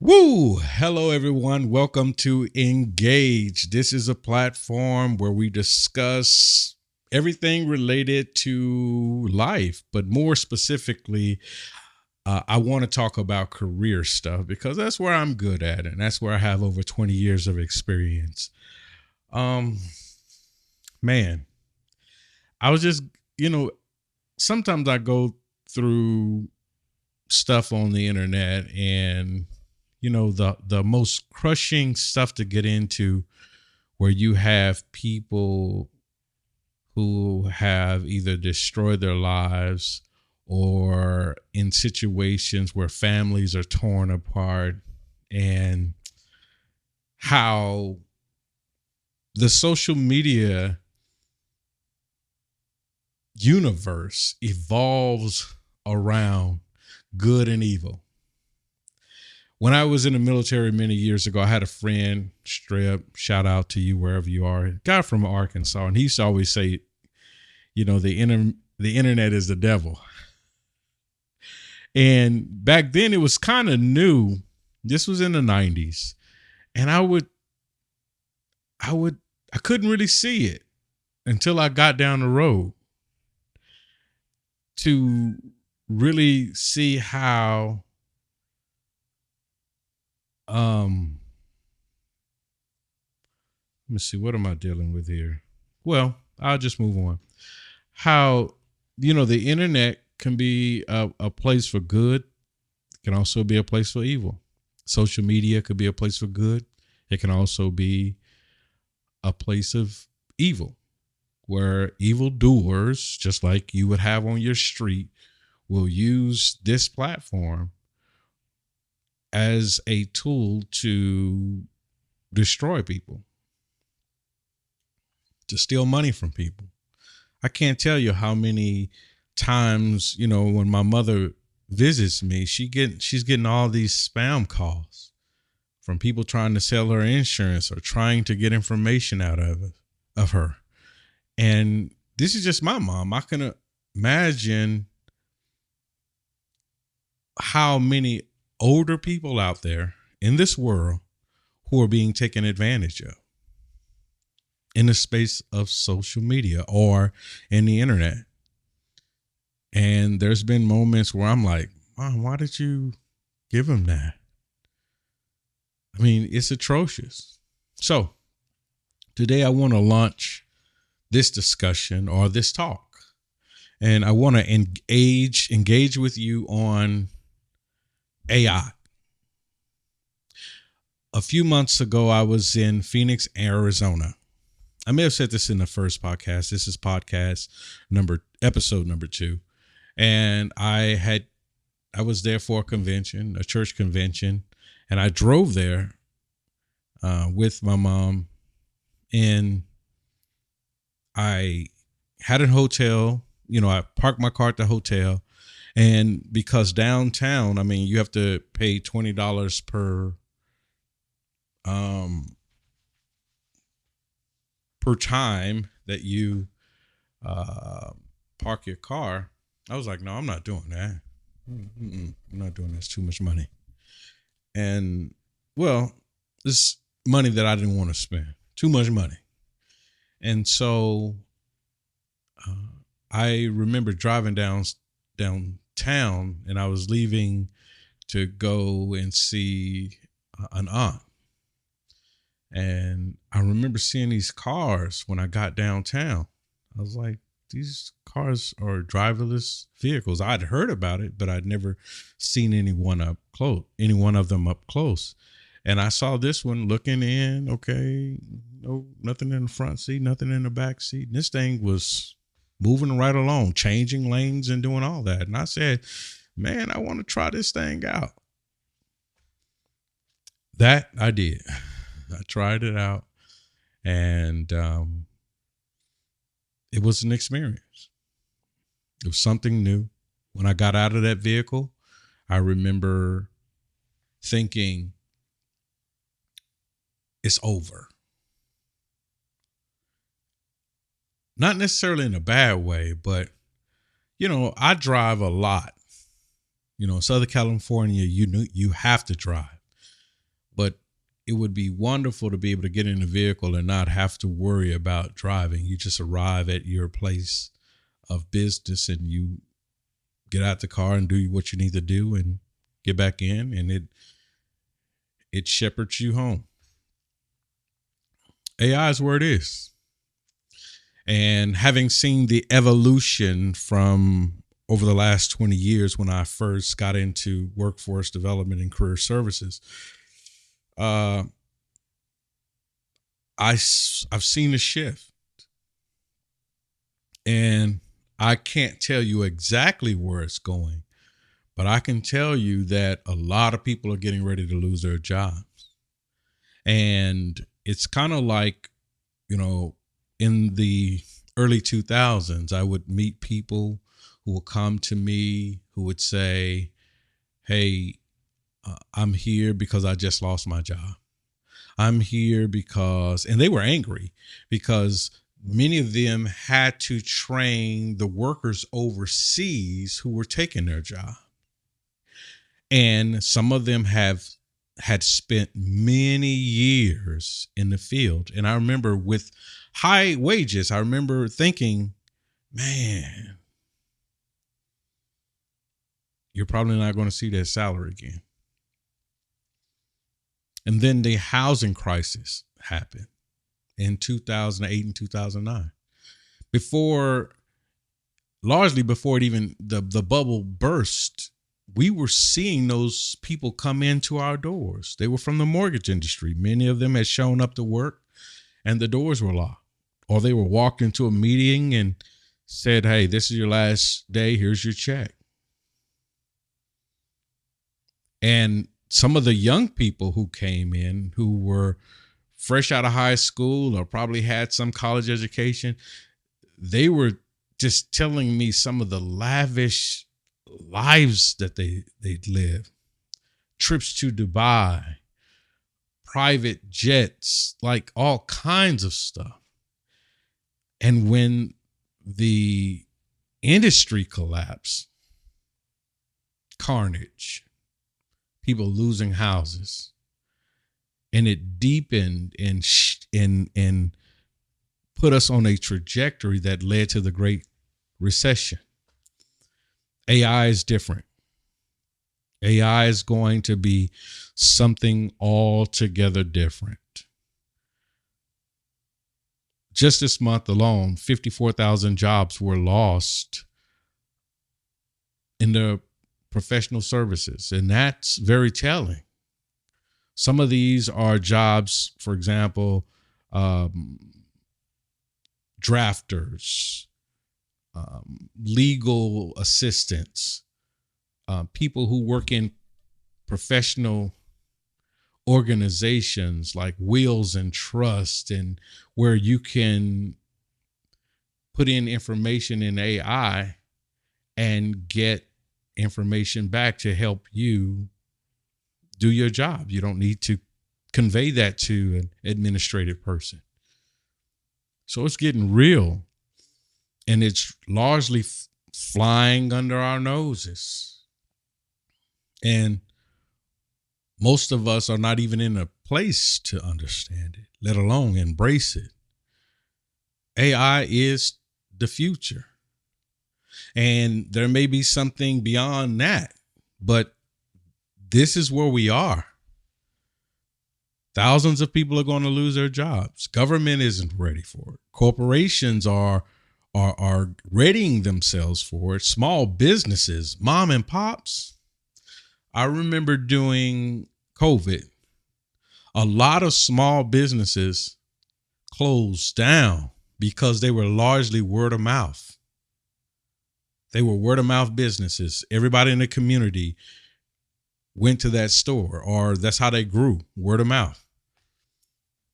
Woo! Hello, everyone. Welcome to Engage. This is a platform where we discuss everything related to life, but more specifically, I want to talk about career stuff because that's where I'm good at, and that's where I have over 20 years of experience. Um, Man, I was just, you know, sometimes I go through stuff on the internet and the most crushing stuff to get into where you have people who have either destroyed their lives or in situations where families are torn apart, and how the social media universe evolves around good and evil. When I was in the military many years ago, I had a friend, Strip, shout out to you wherever you are, guy from Arkansas, and he used to always say, the internet is the devil. And back then it was kind of new. This was in the 90s. And I couldn't really see it until I got down the road to really see how let me see, what am I dealing with here? Well, I'll just move on. How, the internet can be a place for good. It can also be a place for evil. Social media could be a place for good. It can also be a place of evil, where evildoers, just like you would have on your street, will use this platform as a tool to destroy people, to steal money from people. I can't tell you how many times, when my mother visits me, she's getting all these spam calls from people trying to sell her insurance or trying to get information out of her. And this is just my mom. I can imagine how many older people out there in this world who are being taken advantage of in the space of social media or in the internet. And there's been moments where I'm like, Mom, why did you give him that? I mean, it's atrocious. So today I want to launch this discussion or this talk, and I want to engage with you on AI. A few months ago, I was in Phoenix, Arizona. I may have said this in the first podcast. This is episode number 2. And I was there for a convention, a church convention, and I drove there with my mom, and I had a hotel. I parked my car at the hotel, and because downtown, I mean, you have to pay $20 per time that you park your car. I was like, no, I'm not doing that. I'm not doing that. It's too much money. And well, this money that I didn't want to spend, too much money. And so I remember driving downtown, and I was leaving to go and see an aunt. And I remember seeing these cars when I got downtown. I was like, these cars are driverless vehicles. I'd heard about it, but I'd never seen any one of them up close. And I saw this one looking in. Okay, no, nothing in the front seat, nothing in the back seat. And this thing was moving right along, changing lanes and doing all that. And I said, man, I want to try this thing out. That I did. I tried it out, and it was an experience. It was something new. When I got out of that vehicle, I remember thinking, it's over. Not necessarily in a bad way, but, I drive a lot. In Southern California, you have to drive. but it would be wonderful to be able to get in a vehicle and not have to worry about driving. You just arrive at your place of business and you get out the car and do what you need to do and get back in, and it shepherds you home. AI is where it is. And having seen the evolution from over the last 20 years when I first got into workforce development and career services, I've seen a shift. And I can't tell you exactly where it's going, but I can tell you that a lot of people are getting ready to lose their jobs. And it's kind of like, in the early 2000s, I would meet people who will come to me who would say, hey, I'm here because I just lost my job. I'm here because, and they were angry because many of them had to train the workers overseas who were taking their job. And some of them had spent many years in the field. And I remember with high wages, I remember thinking, man, you're probably not going to see that salary again. And then the housing crisis happened in 2008 and 2009. Largely before it even the bubble burst, we were seeing those people come into our doors. They were from the mortgage industry. Many of them had shown up to work and the doors were locked, or they were walked into a meeting and said, hey, this is your last day. Here's your check. And some of the young people who came in who were fresh out of high school or probably had some college education, they were just telling me some of the lavish lives that they'd live. Trips to Dubai, private jets, like all kinds of stuff. And when the industry collapsed, carnage, people losing houses, and it deepened and put us on a trajectory that led to the Great Recession. AI is different. AI is going to be something altogether different. Just this month alone, 54,000 jobs were lost in the professional services, and that's very telling. Some of these are jobs, for example, drafters, legal assistants, people who work in professional organizations like wills and trust, and where you can put in information in AI and get information back to help you do your job. You don't need to convey that to an administrative person. So it's getting real, and it's largely flying under our noses. And most of us are not even in a place to understand it, let alone embrace it. AI is the future. And there may be something beyond that, but this is where we are. Thousands of people are going to lose their jobs. Government isn't ready for it. Corporations are readying themselves for it. Small businesses, mom and pops. I remember during COVID, a lot of small businesses closed down because they were largely word of mouth. They were word of mouth businesses. Everybody in the community went to that store, or that's how they grew, word of mouth.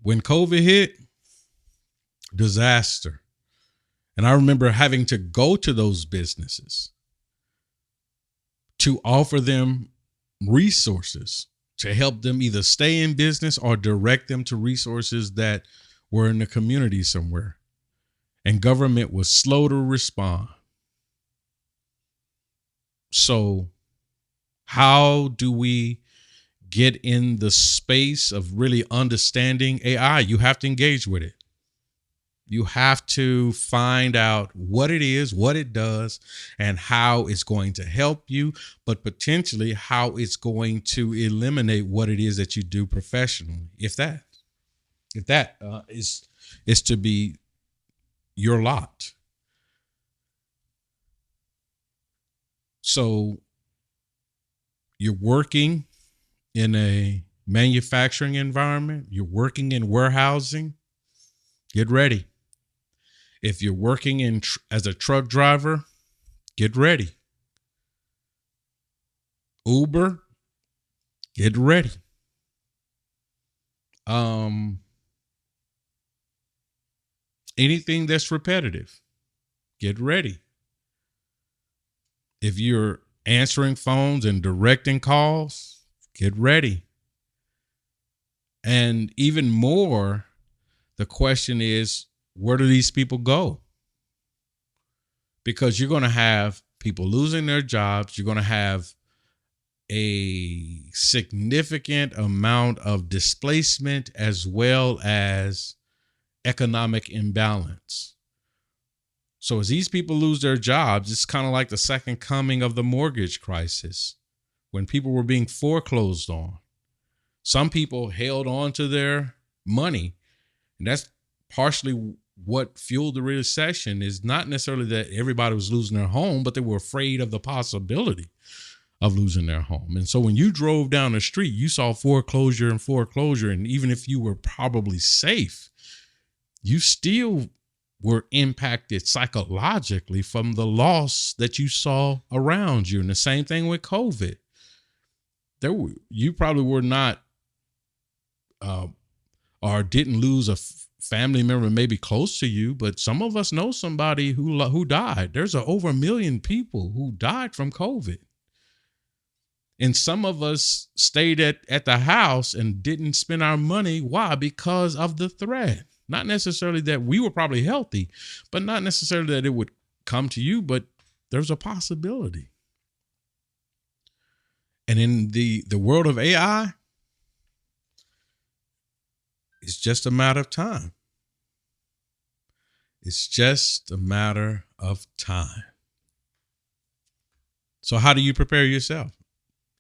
When COVID hit, disaster. And I remember having to go to those businesses to offer them resources to help them either stay in business or direct them to resources that were in the community somewhere. And government was slow to respond. So how do we get in the space of really understanding AI, you have to engage with it. You have to find out what it is, what it does, and how it's going to help you, but potentially how it's going to eliminate what it is that you do professionally. If that is to be your lot. So you're working in a manufacturing environment, you're working in warehousing, get ready. If you're working as a truck driver, get ready. Uber, get ready. Anything that's repetitive, get ready. If you're answering phones and directing calls, get ready. And even more, the question is, where do these people go? Because you're going to have people losing their jobs. You're going to have a significant amount of displacement as well as economic imbalance. So as these people lose their jobs, it's kind of like the second coming of the mortgage crisis when people were being foreclosed on. Some people held on to their money, and that's partially what fueled the recession. Is not necessarily that everybody was losing their home, but they were afraid of the possibility of losing their home. And so when you drove down the street, you saw foreclosure and foreclosure. And even if you were probably safe, you still were impacted psychologically from the loss that you saw around you. And the same thing with COVID. You probably were not or didn't lose a family member maybe close to you, but some of us know somebody who died. There's over 1 million people who died from COVID. And some of us stayed at the house and didn't spend our money. Why? Because of the threat. Not necessarily that we were probably healthy, but not necessarily that it would come to you, but there's a possibility. And in the world of AI, it's just a matter of time. It's just a matter of time. So how do you prepare yourself?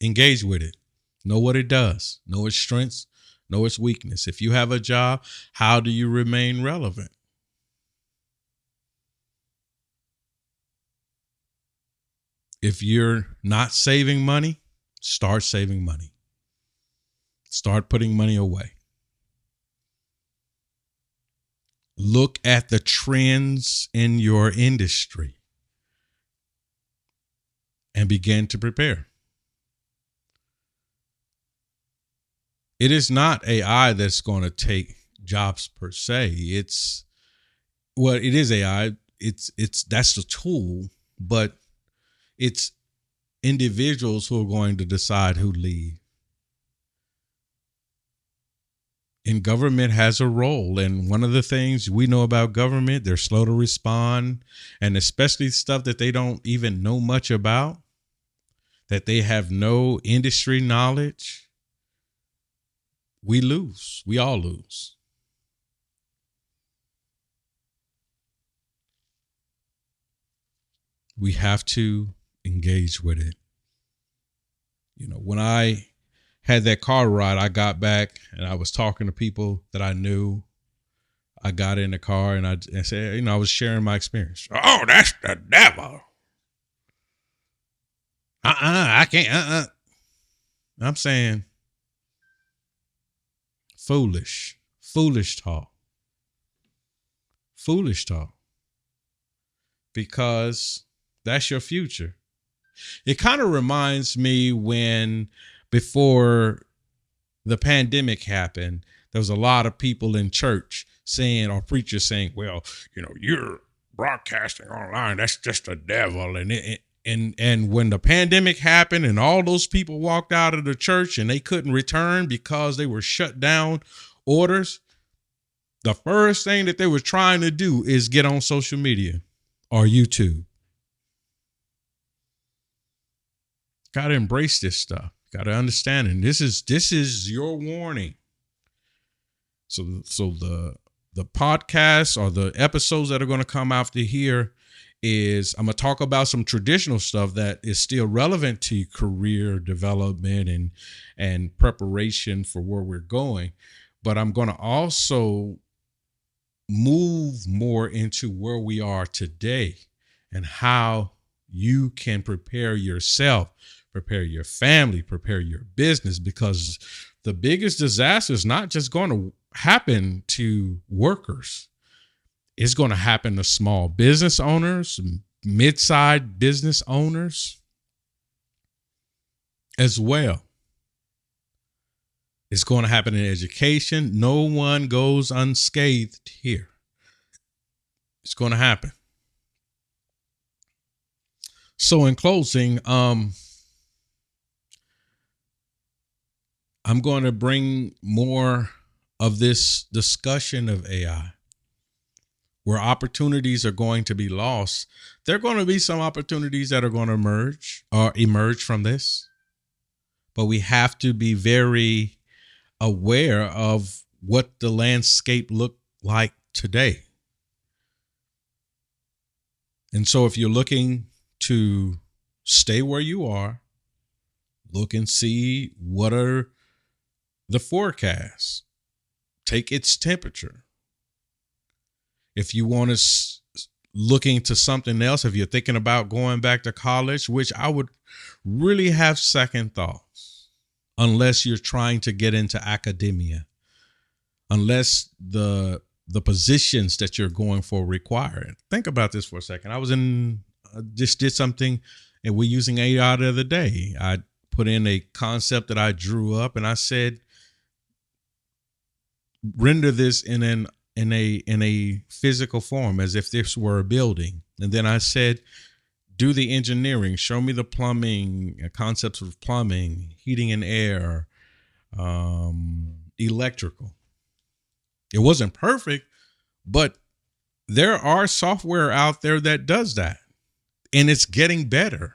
Engage with it. Know what it does. Know its strengths. Know its weakness. If you have a job, how do you remain relevant? If you're not saving money, start saving money. Start putting money away. Look at the trends in your industry and begin to prepare. It is not AI that's going to take jobs per se. It is AI. That's the tool, but it's individuals who are going to decide who lead. And government has a role. And one of the things we know about government, they're slow to respond, and especially stuff that they don't even know much about, that they have no industry knowledge. We lose. We all lose. We have to engage with it. You know, when I had that car ride, I got back and I was talking to people that I knew. I got in the car and I said, you know, I was sharing my experience. Oh, that's the devil. I can't. I'm saying foolish talk. Foolish talk. Because that's your future. It kind of reminds me when before the pandemic happened, there was a lot of people in church saying, or preachers saying, well, you know, you're broadcasting online. That's just the devil. And when the pandemic happened and all those people walked out of the church and they couldn't return because they were shut down orders, the first thing that they were trying to do is get on social media or YouTube. Got to embrace this stuff. Got to understand, and this is your warning. So the podcast or the episodes that are going to come after here is I'm going to talk about some traditional stuff that is still relevant to career development and preparation for where we're going. But I'm going to also move more into where we are today and how you can prepare yourself, prepare your family, prepare your business, because the biggest disaster is not just going to happen to workers. It's going to happen to small business owners, mid-sized business owners as well. It's going to happen in education. No one goes unscathed here. It's going to happen. So in closing, I'm going to bring more of this discussion of AI, where opportunities are going to be lost. There are going to be some opportunities that are going to emerge from this, but we have to be very aware of what the landscape looked like today. And so if you're looking to stay where you are, look and see what are the forecasts. Take its temperature. If you want to look into something else, if you're thinking about going back to college, which I would really have second thoughts, unless you're trying to get into academia, unless the positions that you're going for require it. Think about this for a second. I was just did something, and we're using AI the other day. I put in a concept that I drew up, and I said, render this in a physical form, as if this were a building. And then I said, do the engineering, show me the plumbing, concepts of plumbing, heating and air, electrical. It wasn't perfect, but there are software out there that does that, and it's getting better.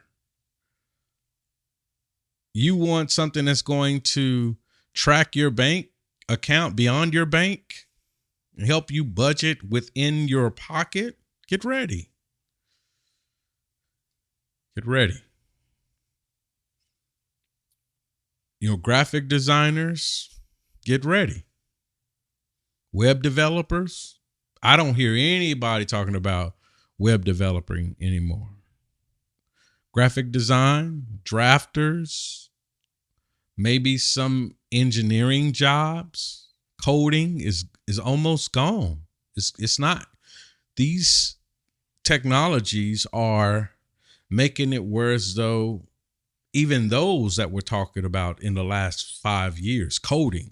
You want something that's going to track your bank account beyond your bank and help you budget within your pocket? Get ready. Get ready. Graphic designers, get ready. Web developers, I don't hear anybody talking about web developing anymore. Graphic design, drafters, maybe some engineering jobs. Coding is almost gone. It's not. These technologies are making it where as though even those that we're talking about in the last 5 years, coding,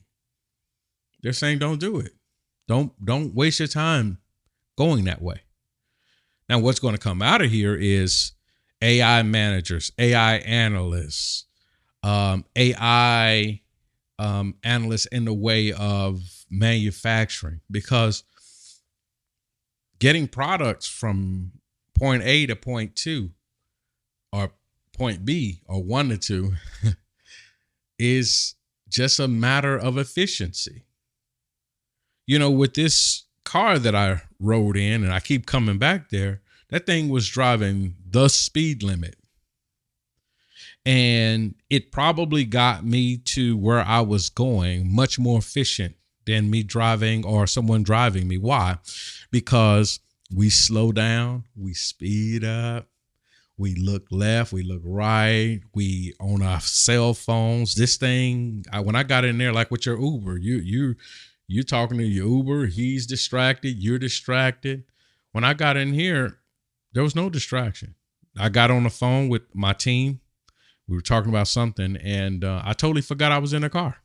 they're saying don't do it. Don't waste your time going that way. Now, what's going to come out of here is AI managers, AI analysts, AI analysts in the way of manufacturing, because getting products from point A to point 2 or point B or 1 to 2 is just a matter of efficiency. With this car that I rode in, and I keep coming back there, that thing was driving the speed limit. And it probably got me to where I was going much more efficient than me driving or someone driving me. Why? Because we slow down, we speed up, we look left, we look right, we on our cell phones. This thing, when I got in there, like with your Uber, you're talking to your Uber, he's distracted, you're distracted. When I got in here, there was no distraction. I got on the phone with my team. We were talking about something, and I totally forgot I was in a car.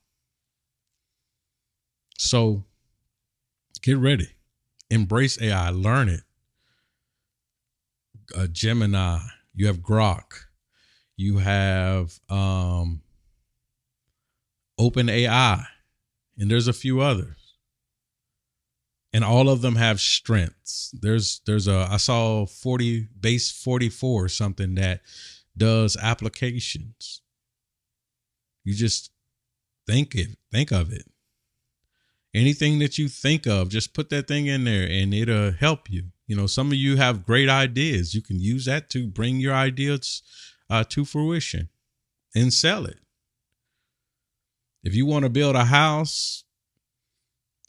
So get ready. Embrace AI. Learn it. Gemini. You have Grok. You have OpenAI. And there's a few others. And all of them have strengths. I saw base 44 or something that does applications. You just think of it. Anything that you think of, just put that thing in there and it'll help you. You know, some of you have great ideas. You can use that to bring your ideas to fruition and sell it. If you want to build a house,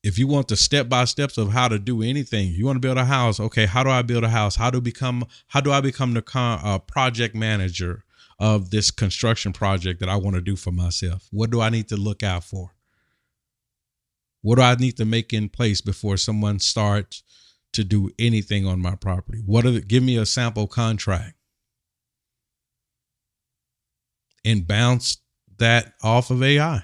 if you want the step-by-steps of how to do anything, you want to build a house. Okay, how do I build a house? How do I become the project manager of this construction project that I want to do for myself? What do I need to look out for? What do I need to make in place before someone starts to do anything on my property? Give me a sample contract and bounce that off of AI.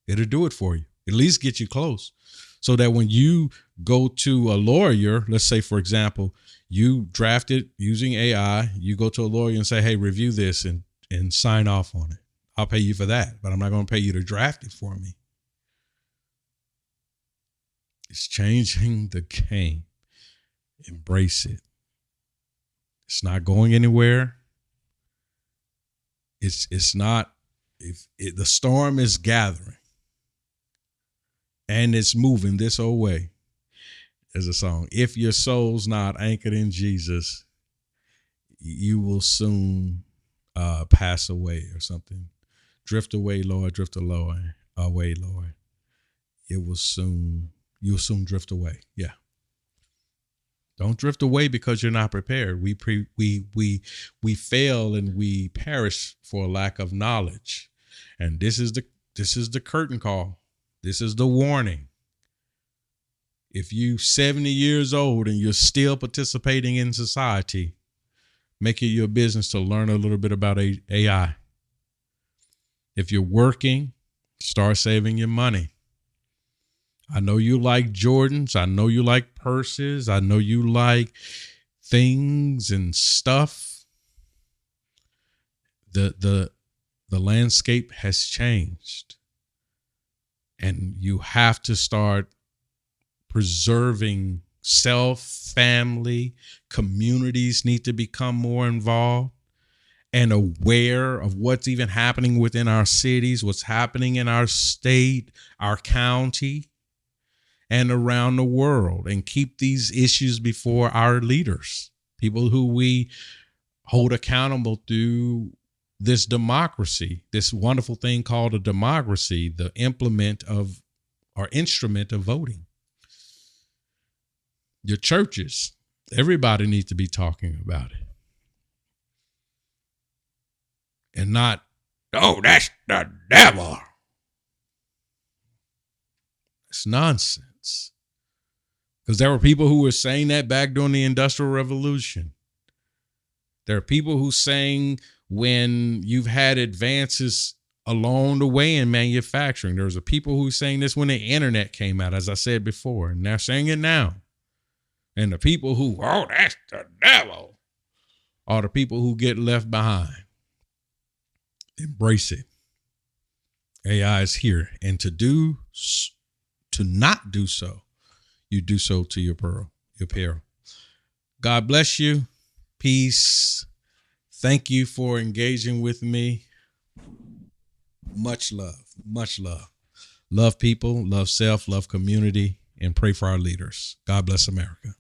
It'll do it for you. At least get you close. So that when you go to a lawyer, let's say, for example, you draft it using AI, you go to a lawyer and say, hey, review this and sign off on it. I'll pay you for that, but I'm not going to pay you to draft it for me. It's changing the game. Embrace it. It's not going anywhere. It's not. The storm is gathering, and it's moving this old way. There's a song. If your soul's not anchored in Jesus, you will soon pass away, or something. Drift away, Lord. Drift away, Lord. You'll soon drift away. Yeah. Don't drift away because you're not prepared. We fail and we perish for lack of knowledge. And this is the curtain call. This is the warning. If you 70 years old and you're still participating in society, make it your business to learn a little bit about AI. If you're working, start saving your money. I know you like Jordans. I know you like purses. I know you like things and stuff. The landscape has changed. And you have to start preserving self, family, communities need to become more involved and aware of what's even happening within our cities, what's happening in our state, our county, and around the world, and keep these issues before our leaders, people who we hold accountable to this democracy, this wonderful thing called a democracy, the instrument of voting. Your churches, everybody needs to be talking about it. And not, oh, that's the devil. It's nonsense. Because there were people who were saying that back during the Industrial Revolution. There are people who saying when you've had advances along the way in manufacturing. There's a people who saying this when the internet came out, as I said before, and they're saying it now. And the people who, oh, that's the devil, are the people who get left behind. Embrace it. AI is here. And to not do so, you do so to your peril. God bless you. Peace. Thank you for engaging with me. Much love. Much love. Love people, love self, love community, and pray for our leaders. God bless America.